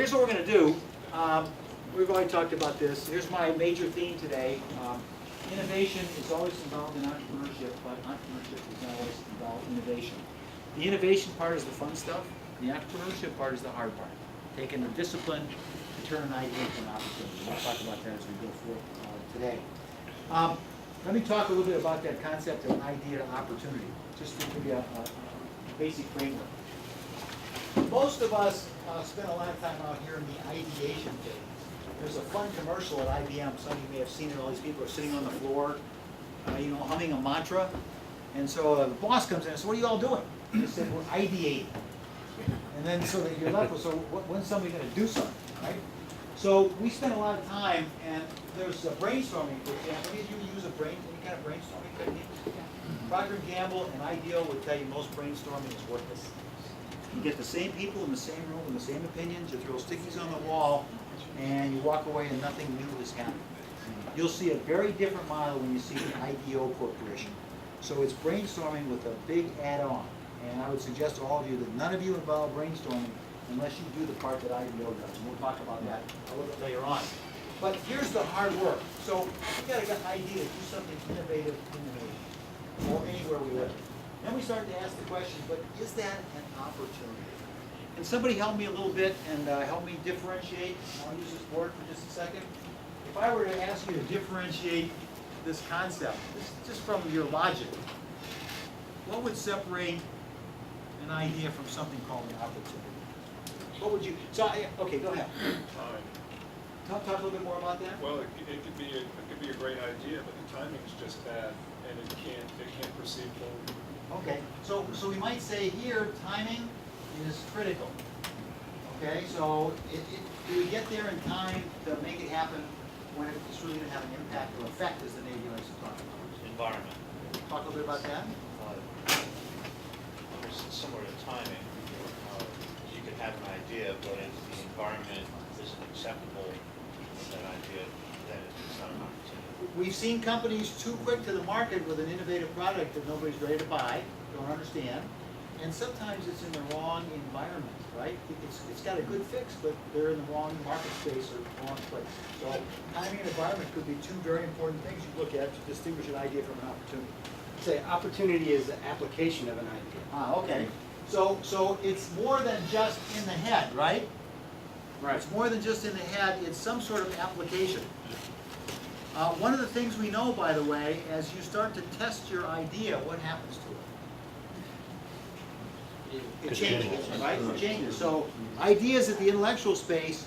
here's what we're going to do. We've already talked about this. Here's my major theme today. Innovation is always involved in entrepreneurship, but entrepreneurship is not always involved in innovation. The innovation part is the fun stuff. The entrepreneurship part is the hard part. Taking the discipline to turn an idea into an opportunity. We'll talk about that as we go forward today. Let me talk a little bit about that concept of idea to opportunity, just to give you a basic framework. Most of us spend a lot of time out here in the ideation phase. There's a fun commercial at IBM. Some of you may have seen it. All these people are sitting on the floor, humming a mantra. And so the boss comes in and says, "What are you all doing?" And they said, "We're ideating." And then so that you're left with, so when's somebody going to do something, right? So we spend a lot of time, and there's brainstorming, for example. Any of you use any kind of brainstorming technique? Procter & Gamble and IDEO would tell you most brainstorming is worthless. You get the same people in the same room with the same opinions, you throw stickies on the wall, and you walk away and nothing new has happened. You'll see a very different model when you see the IDEO Corporation. So it's brainstorming with a big add-on. And I would suggest to all of you that none of you involve brainstorming unless you do the part that IDEO does. And we'll talk about that a little bit later on. But here's the hard work. So we've got to get an idea to do something innovative in the nation or anywhere we live. Then we start to ask the question, but is that an opportunity? Can somebody help me a little bit and help me differentiate? I'll use this board for just a second. If I were to ask you to differentiate this concept, just from your logic, what would separate an idea from something called an opportunity? What would you? Okay, go ahead. Talk a little bit more about that. Well, it could be a great idea, but the timing is just bad, and it can't proceed forward. Okay, so we might say here timing is critical. Okay, so do we get there in time to make it happen when it's really going to have an impact or effect, as the Navy likes to talk about? Environment. Talk a little bit about that. Similar to timing, you could have an idea, but if the environment isn't acceptable with that idea, then it's not an opportunity. We've seen companies too quick to the market with an innovative product that nobody's ready to buy, don't understand, and sometimes it's in the wrong environment, right? It's got a good fix, but they're in the wrong market space or the wrong place. So timing and environment could be two very important things you look at to distinguish an idea from an opportunity. Say opportunity is the application of an idea. Okay. So it's more than just in the head, right? Right. It's more than just in the head. It's some sort of application. One of the things we know, by the way, as you start to test your idea, what happens to it? It changes, right? It changes. So ideas at the intellectual space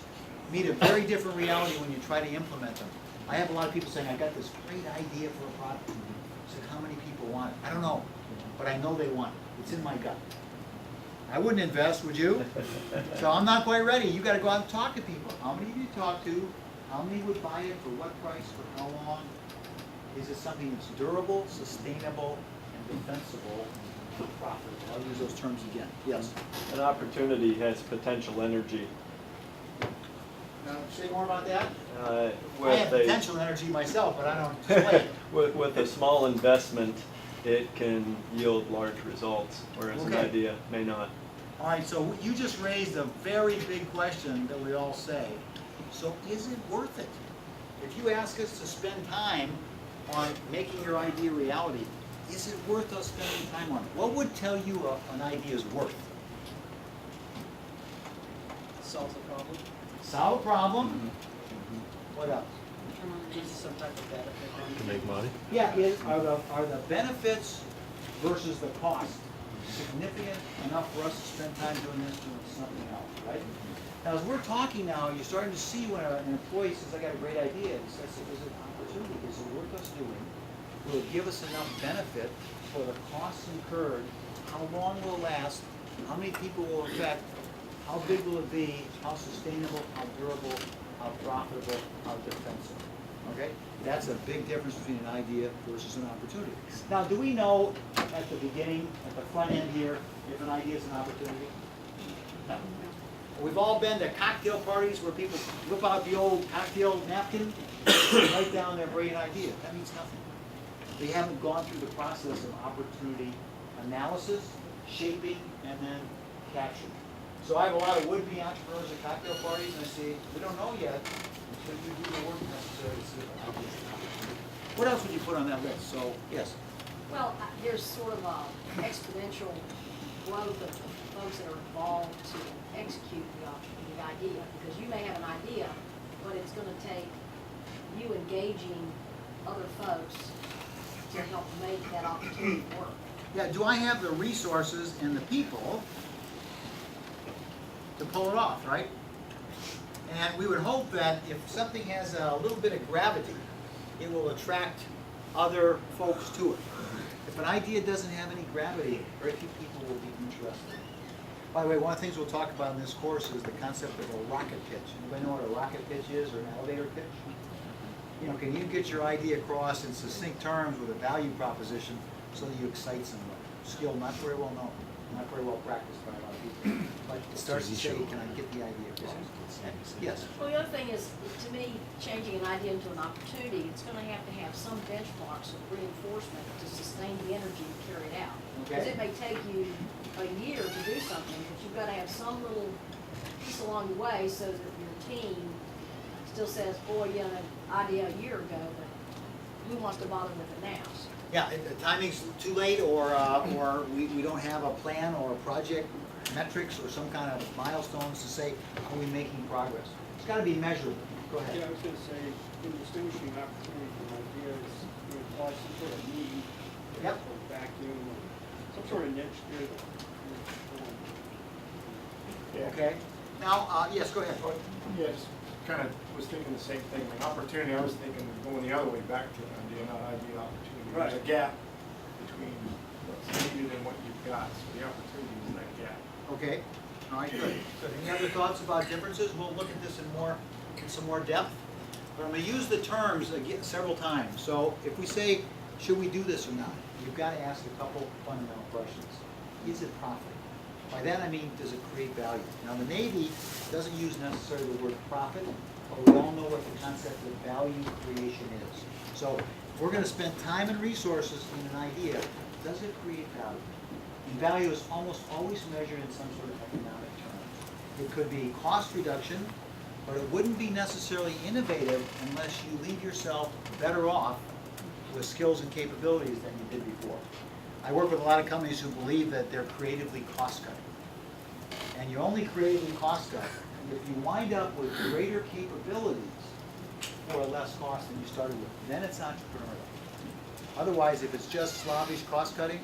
meet a very different reality when you try to implement them. I have a lot of people saying, "I got this great idea for a product." I said, "How many people want it?" "I don't know, but I know they want it. It's in my gut." I wouldn't invest, would you? So I'm not quite ready. You got to go out and talk to people. How many of you talk to? How many would buy it? For what price? For how long? Is it something that's durable, sustainable, and defensible, and profitable? I'll use those terms again. Yes. An opportunity has potential energy. Say more about that. I With have a potential energy myself, but I don't display it. with a small investment, it can yield large results, whereas an Okay. idea may not. All right, so you just raised a very big question that we all say. So is it worth it? If you ask us to spend time on making your idea reality, is it worth us spending time on it? What would tell you an idea is worth? Solves the problem. Solve a problem. What else? Gives some type of benefit. To make money? Yeah, are the benefits versus the cost significant enough for us to spend time doing this, doing something else, right? Now, as we're talking now, you're starting to see when an employee says, "I got a great idea," he says, "Is it an opportunity? Is it worth us doing? Will it give us enough benefit for the costs incurred? How long will it last? How many people will it affect? How big will it be? How sustainable? How durable? How profitable? How defensible?" Okay? That's a big difference between an idea versus an opportunity. Now, do we know at the beginning, at the front end here, if an idea is an opportunity? No. We've all been to cocktail parties where people whip out the old cocktail napkin and write down their brilliant idea. That means nothing. They haven't gone through the process of opportunity analysis, shaping, and then capture. So I have a lot of would-be entrepreneurs at cocktail parties, and I say, we don't know yet until you do the work necessary to see if ideas and opportunity. What else would you put on that list? So, yes. Well, there's sort of a exponential growth of folks that are involved to execute the idea, because you may have an idea, but it's gonna take you engaging other folks to help make that opportunity work. Yeah, do I have the resources and the people to pull it off, right? And we would hope that if something has a little bit of gravity, it will attract other folks to it. If an idea doesn't have any gravity, very few people will be interested. By the way, one of the things we'll talk about in this course is the concept of a rocket pitch. Anybody know what a rocket pitch is, or an elevator pitch? You know, can you get your idea across in succinct terms with a value proposition so that you excite someone? Skill not very well known, not very well practiced by a lot of people. But it starts to say, can I get the idea across? Yes. Well, the other thing is, to me, changing an idea into an opportunity, it's gonna have to have some benchmarks of reinforcement to sustain the energy to carry it out. Because Okay. it may take you a year to do something, but you've gotta have some little piece along the way so that your team still says, boy, you had an idea a year ago, but who wants to bother with it now? Yeah, the timing's too late, or we don't have a plan or a project metrics or some kind of milestones to say, are we making progress? It's gotta be measurable. Go Yeah, I ahead. was gonna say, in distinguishing opportunity from ideas, you apply some sort of need, Yep. or vacuum, or some sort of niche here. Okay. Now, yes, go ahead. Yeah, just kind of was thinking the same thing. An opportunity, I was thinking of going the other way back to an idea, not idea, opportunity. There's a gap between what's needed and what you've got, so the opportunity is that gap. Okay. All right, good. Good. Any other thoughts about differences? We'll look at this in some more depth. But I'm gonna use the terms again several times. So if we say, should we do this or not? You've got to ask a couple fundamental questions. Is it profitable? By that I mean, does it create value? Now the Navy doesn't use necessarily the word profit, but we all know what the concept of value creation is. So if we're gonna spend time and resources in an idea, does it create value? And value is almost always measured in some sort of economic terms. It could be cost reduction, but it wouldn't be necessarily innovative unless you leave yourself better off with skills and capabilities than you did before. I work with a lot of companies who believe that they're creatively cost-cutting. And you only creatively cost-cut if you wind up with greater capabilities for less cost than you started with. Then it's entrepreneurial. Otherwise, if it's just slavish cost-cutting,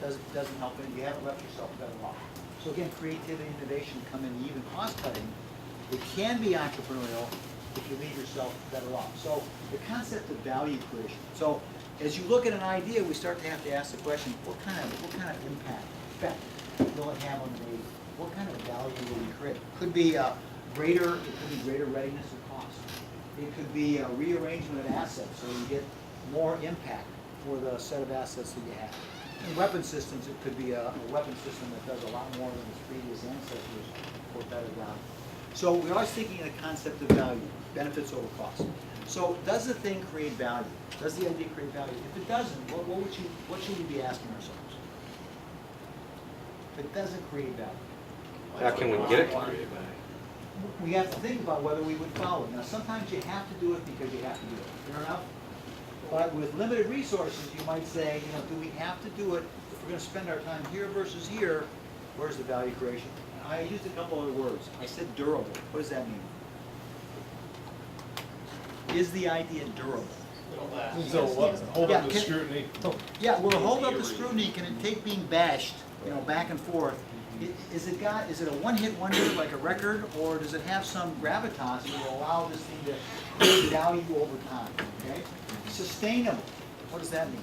doesn't help it. You haven't left yourself better off. So again, creativity and innovation come in even cost-cutting. It can be entrepreneurial if you leave yourself better off. So the concept of value creation. So as you look at an idea, we start to have to ask the question, what kind of effect will it have on the Navy? What kind of value will we create? Could be greater readiness of cost. It could be a rearrangement of assets so you get more impact for the set of assets that you have. In weapon systems, it could be a weapon system that does a lot more than its previous ancestors for better value. So we're always thinking in the concept of value, benefits over cost. So does the thing create value? Does the idea create value? If it doesn't, what should we be asking ourselves? If it doesn't create value, How can we get it to create we have to think about whether we would follow it. Now, sometimes you have to do it because you have to do it. Fair enough? But with limited resources, you might say, you know, do we have to do it? If we're going to spend our time here versus here, where's the value creation? And I used a couple other words. I said durable. What does that mean? Is the idea durable? So hold Yeah, up the can- scrutiny. Yeah, will it hold up the scrutiny? Can it take being bashed, you know, back and forth? Is it a one-hit wonder like a record, or does it have some gravitas that will allow this thing to create value over time? Okay, sustainable. What does that mean?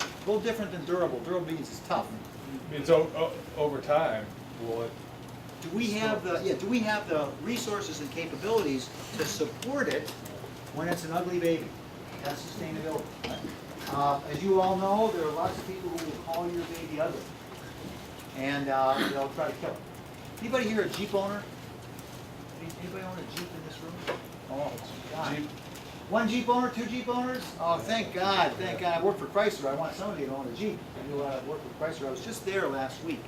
A little different than durable. Durable means it's tough. It's over time, will it? Do we have the resources and capabilities to support it when it's an ugly baby? That's sustainability. As you all know, there are lots of people who will call your baby ugly, and they'll try to kill it. Anybody here a Jeep owner? Anybody own a Jeep in this room? Oh, God. Jeep. One Jeep owner, two Jeep owners? Oh, thank God, thank God. I work for Chrysler. I want somebody to own a Jeep. I work for Chrysler. I was just there last week.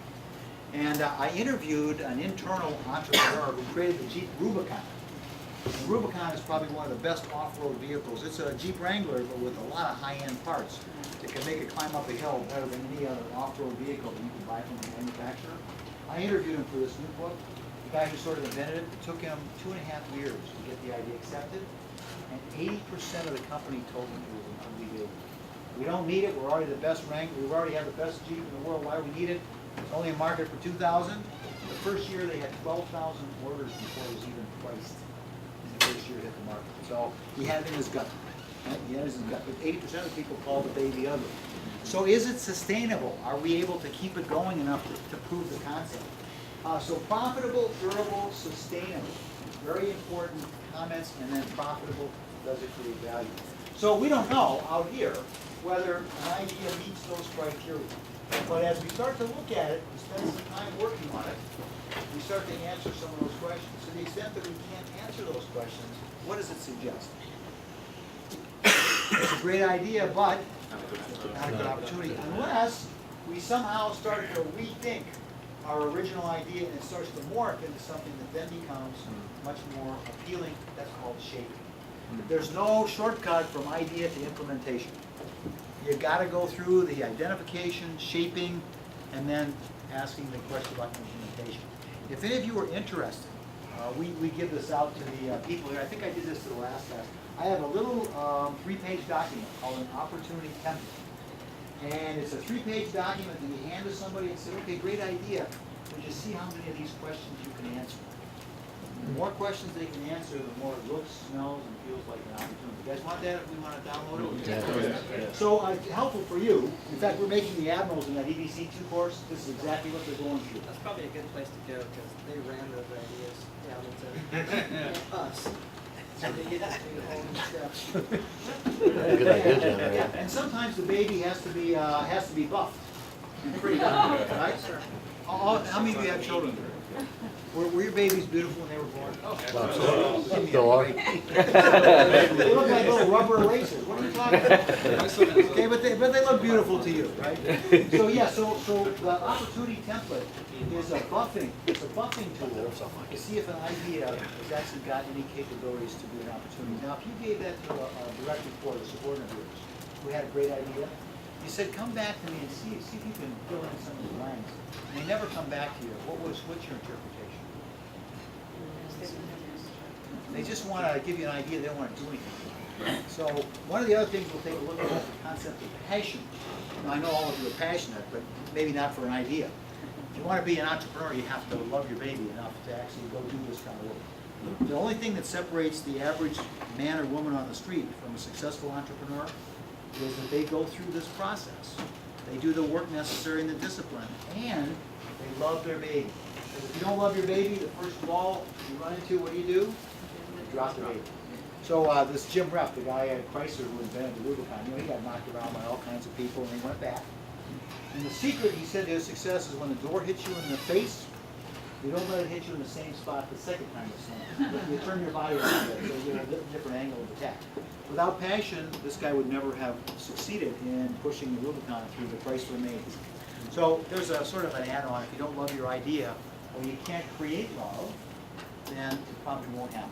And I interviewed an internal entrepreneur who created the Jeep Rubicon. The Rubicon is probably one of the best off-road vehicles. It's a Jeep Wrangler, but with a lot of high-end parts that can make it climb up a hill better than any other off-road vehicle that you can buy from the manufacturer. I interviewed him for this new book. The guy who sort of invented it, it took him 2.5 years to get the idea accepted, and 80% of the company told him it was an ugly vehicle. We don't need it. We're already the best Wrangler. We already have the best Jeep in the world. Why do we need it? It's only a market for 2,000. The first year they had 12,000 orders before it was even priced. In the first year it hit the market. So he had it in his gut. Right? He had it in his gut. But 80% of people call the baby ugly. So is it sustainable? Are we able to keep it going enough to prove the concept? So profitable, durable, sustainable. Very important comments. And then profitable, does it create value? So we don't know out here whether an idea meets those criteria. But as we start to look at it, we spend some time working on it, we start to answer some of those questions. To the extent that we can't answer those questions, what does it suggest? It's a great idea, but not a good opportunity, unless we somehow start to rethink our original idea and it starts to morph into something that then becomes much more appealing. That's called shaping. There's no shortcut from idea to implementation. You got to go through the identification, shaping, and then asking the question about implementation. If any of you are interested, we give this out to the people here. I think I did this to the last guy. I have a little 3-page document called an opportunity template. And it's a 3-page document that you hand to somebody and say, okay, great idea. But you see how many of these questions you can answer. The more questions they can answer, the more it looks, smells, and feels like an opportunity. You guys want that if we want to download it? Yeah. So helpful for you. In fact, we're making the admirals in that EBC 2 course. This is exactly what they're going through. That's probably a good place to go, because they ran those ideas down into us. So they get to do all these steps. Good idea, John. Yeah, and sometimes the baby has to be buffed. Pretty done, right? How many of you have children? Were your babies beautiful when they were born? Still are. They look like little rubber erasers. What are you talking about? Okay, but they look beautiful to you, right? So yeah, so the opportunity template is a buffing tool to see if an idea has actually got any capabilities to be an opportunity. Now, if you gave that to a direct report, a subordinate of yours, who had a great idea, you said, come back to me and see if you can fill in some of the blanks. And they never come back to you. What's your interpretation? They just want to give you an idea. They don't want to do anything. So one of the other things we'll take a look at is the concept of passion. Now, I know all of you are passionate, but maybe not for an idea. If you want to be an entrepreneur, you have to love your baby enough to actually go do this kind of work. The only thing that separates the average man or woman on the street from a successful entrepreneur is that they go through this process. They do the work necessary and the discipline, and they love their baby. Because if you don't love your baby, the first wall you run into, what do? You drop the baby. So this Jim Reff, the guy at Chrysler who invented the Rubicon, he got knocked around by all kinds of people, and he went back. And the secret, he said, to his success is when the door hits you in the face, you don't let it hit you in the same spot the second time you slam. You turn your body around so you get a different angle of attack. Without passion, this guy would never have succeeded in pushing the Rubicon through the Chrysler maze. So there's a sort of an add-on. If you don't love your idea, or you can't create love, then it probably won't happen.